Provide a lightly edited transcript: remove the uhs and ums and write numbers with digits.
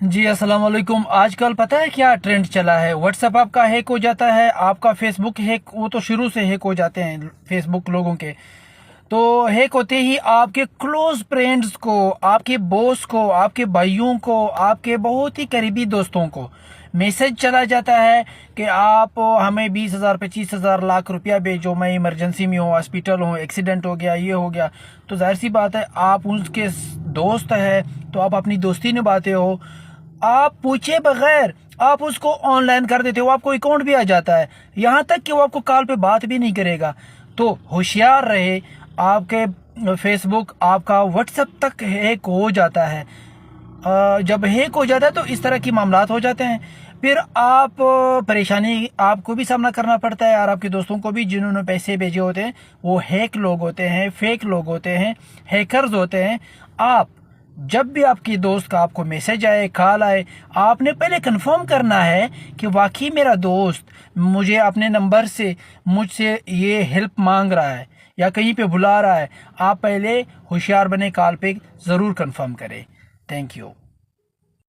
जी अस्सलाम वालेकुम। आजकल पता है क्या ट्रेंड चला है? व्हाट्सएप आपका हैक हो जाता है, आपका फेसबुक हैक, वो तो शुरू से हैक हो जाते हैं फेसबुक लोगों के। तो हैक होते ही आपके क्लोज फ्रेंड्स को, आपके बॉस को, आपके भाइयों को, आपके बहुत ही करीबी दोस्तों को मैसेज चला जाता है कि आप हमें 20,000, 25,000, लाख रुपया भेजो, मैं इमरजेंसी में हूँ, हॉस्पिटल हूँ, एक्सीडेंट हो गया, ये हो गया। तो जाहिर सी बात है, आप उसके दोस्त है तो आप अपनी दोस्ती निभाते हो। आप पूछे बगैर आप उसको ऑनलाइन कर देते हो, आपको अकाउंट भी आ जाता है, यहाँ तक कि वो आपको कॉल पे बात भी नहीं करेगा। तो होशियार रहे। आपके फेसबुक, आपका व्हाट्सएप तक हैक हो जाता है। जब हैक हो जाता है तो इस तरह की मामलात हो जाते हैं। फिर आप परेशानी आपको भी सामना करना पड़ता है और आपके दोस्तों को भी, जिन्होंने पैसे भेजे होते हैं। वो हैक लोग होते हैं, फेक लोग होते हैं, हैकर्स होते हैं। आप जब भी आपकी दोस्त का आपको मैसेज आए, कॉल आए, आपने पहले कंफर्म करना है कि वाकई मेरा दोस्त मुझे अपने नंबर से मुझसे ये हेल्प मांग रहा है या कहीं पे बुला रहा है। आप पहले होशियार बने, कॉल पे ज़रूर कंफर्म करें। Thank you.